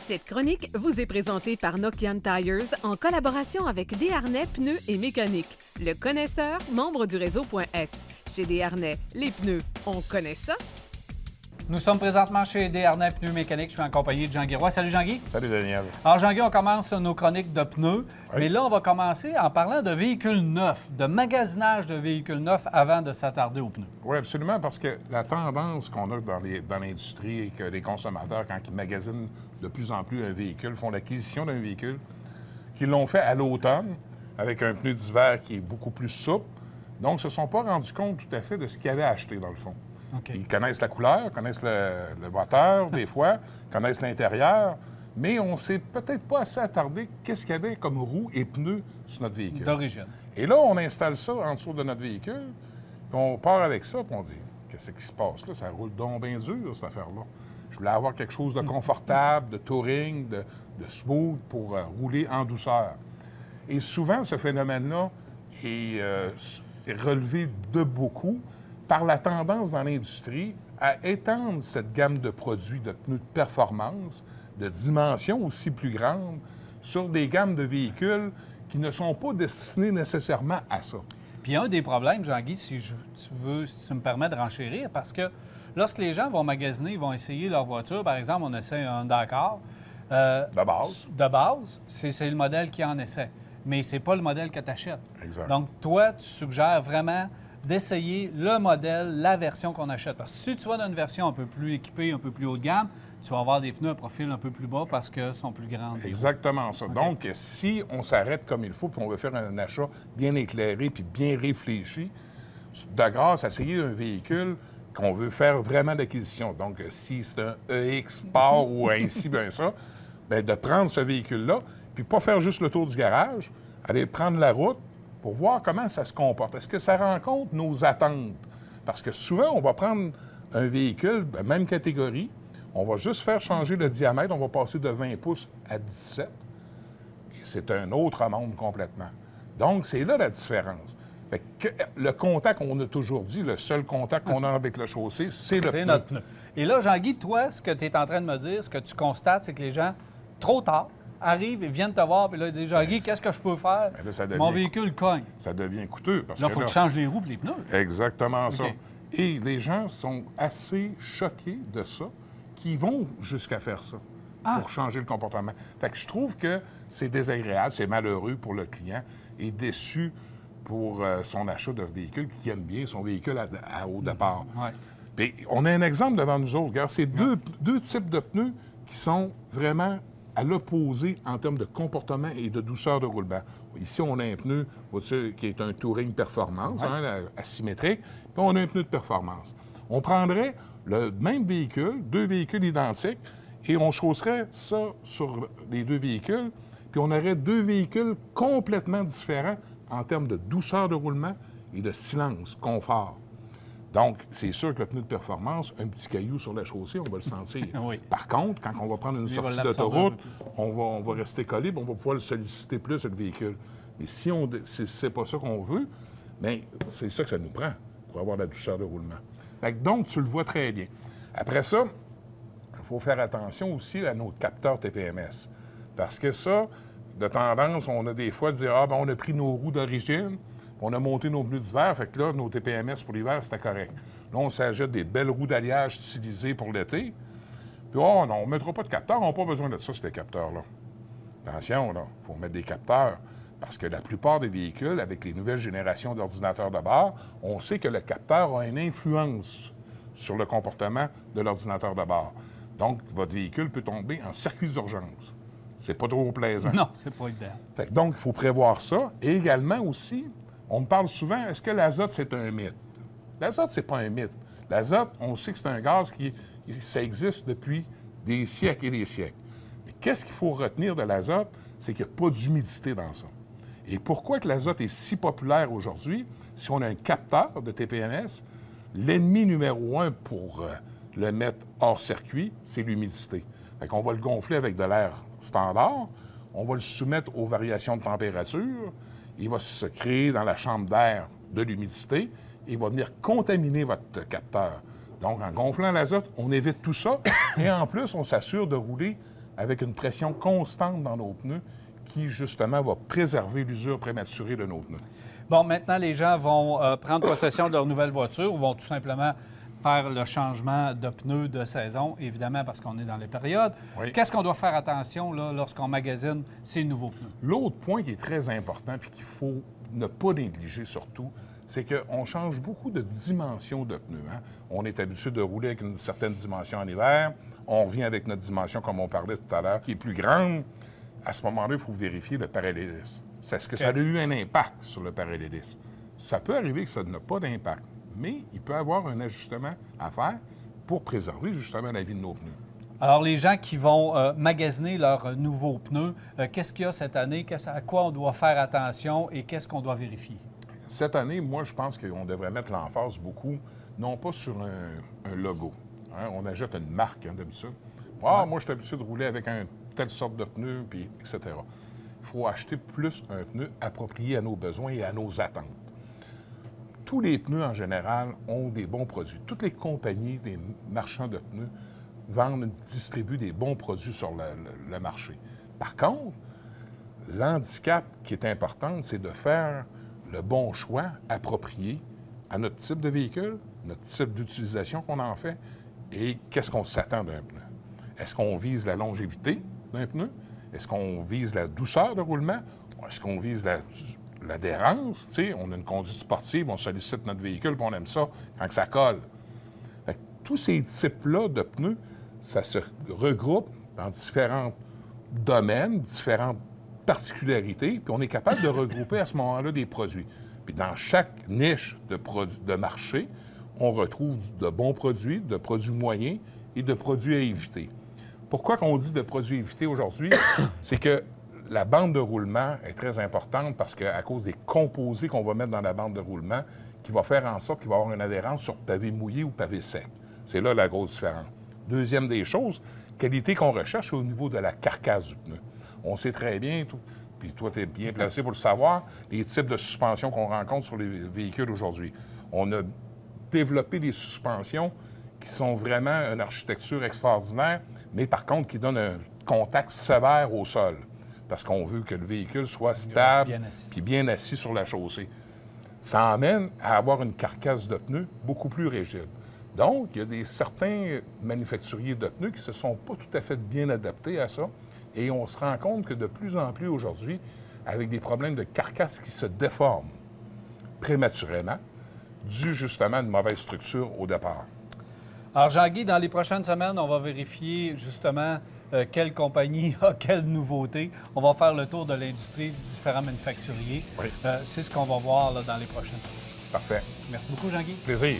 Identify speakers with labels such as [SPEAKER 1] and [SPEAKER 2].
[SPEAKER 1] Cette chronique vous est présentée par Nokian Tires en collaboration avec Desharnais Pneus et Mécanique, le connaisseur membre du réseau.s. Chez Desharnais, les pneus, on connaît ça?
[SPEAKER 2] Nous sommes présentement chez Desharnais Pneus Mécanique. Je suis en compagnie de Jean-Guy Roy. Salut Jean-Guy.
[SPEAKER 3] Salut Daniel.
[SPEAKER 2] Alors Jean-Guy, on commence nos chroniques de pneus.
[SPEAKER 3] Oui.
[SPEAKER 2] Mais là, on va commencer en parlant de véhicules neufs, de magasinage de véhicules neufs avant de s'attarder aux pneus.
[SPEAKER 3] Oui, absolument, parce que la tendance qu'on a dans l'industrie et que les consommateurs, quand ils magasinent de plus en plus un véhicule, font l'acquisition d'un véhicule, qu'ils l'ont fait à l'automne avec un pneu d'hiver qui est beaucoup plus souple. Donc, ils ne se sont pas rendus compte tout à fait de ce qu'ils avaient acheté, dans le fond.
[SPEAKER 2] OK.
[SPEAKER 3] Ils connaissent la couleur, connaissent le moteur, des fois, connaissent l'intérieur, mais on ne s'est peut-être pas assez attardé qu'est-ce qu'il y avait comme roues et pneus sur notre véhicule.
[SPEAKER 2] D'origine.
[SPEAKER 3] Et là, on installe ça en dessous de notre véhicule, puis on part avec ça, puis on dit qu'est-ce qui se passe là? Ça roule donc bien dur, cette affaire-là. Je voulais avoir quelque chose de confortable, de touring, de smooth pour rouler en douceur. Et souvent, ce phénomène-là est relevé de beaucoup par la tendance dans l'industrie à étendre cette gamme de produits de pneus de performance, de dimensions aussi plus grandes, sur des gammes de véhicules qui ne sont pas destinés nécessairement à ça.
[SPEAKER 2] Puis un des problèmes, Jean-Guy, si tu me permets de renchérir, parce que lorsque les gens vont magasiner, ils vont essayer leur voiture, par exemple, on essaie un Honda Accord.
[SPEAKER 3] De base.
[SPEAKER 2] De base, c'est le modèle qui en essaie. Mais c'est pas le modèle que tu achètes.
[SPEAKER 3] Exact.
[SPEAKER 2] Donc, toi, tu suggères vraiment d'essayer le modèle, la version qu'on achète. Parce que si tu vas dans une version un peu plus équipée, un peu plus haut de gamme, tu vas avoir des pneus à profil un peu plus bas parce qu'ils sont plus grands.
[SPEAKER 3] Exactement ça.
[SPEAKER 2] OK.
[SPEAKER 3] Donc, si on s'arrête comme il faut, puis on veut faire un achat bien éclairé puis bien réfléchi, de grâce à essayer un véhicule qu'on veut faire vraiment d'acquisition. Donc, si c'est un EX Sport ou ainsi, bien ça, bien, de prendre ce véhicule-là, puis pas faire juste le tour du garage, aller prendre la route pour voir comment ça se comporte. Est-ce que ça rencontre nos attentes? Parce que souvent, on va prendre un véhicule, même catégorie, on va juste faire changer le diamètre, on va passer de 20 pouces à 17. Et c'est un autre monde complètement. Donc, c'est là la différence. Fait que le contact, on a toujours dit, le seul contact qu'on a avec le chaussée, c'est le
[SPEAKER 2] C'est
[SPEAKER 3] pneu.
[SPEAKER 2] notre pneu. Et là, Jean-Guy, toi, ce que tu es en train de me dire, ce que tu constates, c'est que les gens, trop tard, arrivent et viennent te voir, puis là, ils disent, Jean-Guy, qu'est-ce que je peux faire?
[SPEAKER 3] Ben là, ça devient
[SPEAKER 2] Mon véhicule cogne.
[SPEAKER 3] Ça devient coûteux. Parce
[SPEAKER 2] Là, il
[SPEAKER 3] que
[SPEAKER 2] faut que tu changes les roues et les pneus.
[SPEAKER 3] Exactement ça.
[SPEAKER 2] OK.
[SPEAKER 3] Et les gens sont assez choqués de ça qu'ils vont jusqu'à faire ça pour changer le comportement. Fait que je trouve que c'est désagréable, c'est malheureux pour le client et déçu pour son achat de véhicule qui aime bien son véhicule au départ.
[SPEAKER 2] Ouais.
[SPEAKER 3] Puis on a un exemple devant nous autres. Regarde, c'est deux types de pneus qui sont vraiment à l'opposé en termes de comportement et de douceur de roulement. Ici, on a un pneu voiture, qui est un touring performance, asymétrique, puis on a un pneu de performance. On prendrait le même véhicule, deux véhicules identiques, et on chausserait ça sur les deux véhicules, puis on aurait deux véhicules complètement différents en termes de douceur de roulement et de silence, confort. Donc, c'est sûr que le pneu de performance, un petit caillou sur la chaussée, on va le sentir.
[SPEAKER 2] Oui.
[SPEAKER 3] Par contre, quand on va prendre une
[SPEAKER 2] Il va
[SPEAKER 3] sortie
[SPEAKER 2] l'absorber
[SPEAKER 3] d'autoroute,
[SPEAKER 2] un peu
[SPEAKER 3] on va rester collé, puis on va pouvoir le solliciter plus, le véhicule. Mais si c'est pas ça qu'on veut, bien, c'est ça que ça nous prend pour avoir la douceur de roulement. Fait que donc, tu le vois très bien. Après ça, il faut faire attention aussi à nos capteurs TPMS. Parce que ça, de tendance, on a des fois de dire, ah, ben on a pris nos roues d'origine, on a monté nos pneus d'hiver, fait que là, nos TPMS pour l'hiver, c'était correct. Là, on s'achète des belles roues d'alliage utilisées pour l'été. Puis, oh non, on ne mettra pas de capteurs, on n'a pas besoin de ça, ces capteurs-là. Attention, là, il faut mettre des capteurs. Parce que la plupart des véhicules, avec les nouvelles générations d'ordinateurs de bord, on sait que le capteur a une influence sur le comportement de l'ordinateur de bord. Donc, votre véhicule peut tomber en circuit d'urgence. C'est pas trop plaisant.
[SPEAKER 2] Non, c'est pas idéal.
[SPEAKER 3] Fait que donc, il faut prévoir ça. Et également aussi, on me parle souvent, est-ce que l'azote, c'est un mythe? L'azote, c'est pas un mythe. L'azote, on sait que c'est un gaz ça existe depuis des siècles et des siècles. Mais qu'est-ce qu'il faut retenir de l'azote? C'est qu'il n'y a pas d'humidité dans ça. Et pourquoi que l'azote est si populaire aujourd'hui? Si on a un capteur de TPMS, l'ennemi numéro un pour le mettre hors circuit, c'est l'humidité. Fait qu'on va le gonfler avec de l'air standard, on va le soumettre aux variations de température, il va se créer dans la chambre d'air de l'humidité et il va venir contaminer votre capteur. Donc, en gonflant l'azote, on évite tout ça et en plus, on s'assure de rouler avec une pression constante dans nos pneus qui, justement, va préserver l'usure prématurée de nos pneus.
[SPEAKER 2] Bon, maintenant, les gens vont prendre possession de leur nouvelle voiture ou vont tout simplement faire le changement de pneus de saison, évidemment, parce qu'on est dans les périodes.
[SPEAKER 3] Oui.
[SPEAKER 2] Qu'est-ce qu'on doit faire attention là, lorsqu'on magasine ces nouveaux pneus?
[SPEAKER 3] L'autre point qui est très important et qu'il faut ne pas négliger surtout, c'est qu'on change beaucoup de dimension de pneus. Hein? On est habitué de rouler avec une certaine dimension en hiver. On revient avec notre dimension, comme on parlait tout à l'heure, qui est plus grande. À ce moment-là, il faut vérifier le parallélisme. Est-ce que ça a eu un impact sur le parallélisme? Ça peut arriver que ça n'a pas d'impact, mais il peut y avoir un ajustement à faire pour préserver justement la vie de nos pneus.
[SPEAKER 2] Alors, les gens qui vont magasiner leurs nouveaux pneus, qu'est-ce qu'il y a cette année? À quoi on doit faire attention et qu'est-ce qu'on doit vérifier?
[SPEAKER 3] Cette année, moi, je pense qu'on devrait mettre l'emphase beaucoup, non pas sur un logo. Hein? On achète une marque, hein, d'habitude. Ah, moi, je suis habitué de rouler avec telle sorte de pneu, puis etc. Il faut acheter plus un pneu approprié à nos besoins et à nos attentes. Tous les pneus, en général, ont des bons produits. Toutes les compagnies, des marchands de pneus, vendent, distribuent des bons produits sur le marché. Par contre, l'handicap qui est important, c'est de faire le bon choix approprié à notre type de véhicule, notre type d'utilisation qu'on en fait et qu'est-ce qu'on s'attend d'un pneu. Est-ce qu'on vise la longévité d'un pneu? Est-ce qu'on vise la douceur de roulement? Est-ce qu'on vise l'adhérence? Tu sais, on a une conduite sportive, on sollicite notre véhicule, puis on aime ça quand ça colle. Fait que tous ces types-là de pneus, ça se regroupe dans différents domaines, différentes particularités, puis on est capable de regrouper à ce moment-là des produits. Puis dans chaque niche de marché, on retrouve de bons produits, de produits moyens et de produits à éviter. Pourquoi qu'on dit de produits à éviter aujourd'hui? C'est que la bande de roulement est très importante parce qu'à cause des composés qu'on va mettre dans la bande de roulement, qui va faire en sorte qu'il va y avoir une adhérence sur pavé mouillé ou pavé sec. C'est là la grosse différence. Deuxième des choses, qualité qu'on recherche au niveau de la carcasse du pneu. On sait très bien, puis toi, tu es bien placé pour le savoir, les types de suspensions qu'on rencontre sur les véhicules aujourd'hui. On a développé des suspensions qui sont vraiment une architecture extraordinaire, mais par contre qui donnent un contact sévère au sol, parce qu'on veut que le véhicule soit stable puis bien assis sur la chaussée. Ça amène à avoir une carcasse de pneus beaucoup plus rigide. Donc, il y a certains manufacturiers de pneus qui ne se sont pas tout à fait bien adaptés à ça, et on se rend compte que de plus en plus aujourd'hui, avec des problèmes de carcasse qui se déforment prématurément, dû justement à une mauvaise structure au départ.
[SPEAKER 2] Alors, Jean-Guy, dans les prochaines semaines, on va vérifier justement quelle compagnie a quelle nouveauté. On va faire le tour de l'industrie, différents manufacturiers.
[SPEAKER 3] Oui.
[SPEAKER 2] C'est ce qu'on va voir là, dans les prochaines semaines.
[SPEAKER 3] Parfait.
[SPEAKER 2] Merci beaucoup, Jean-Guy.
[SPEAKER 3] Plaisir.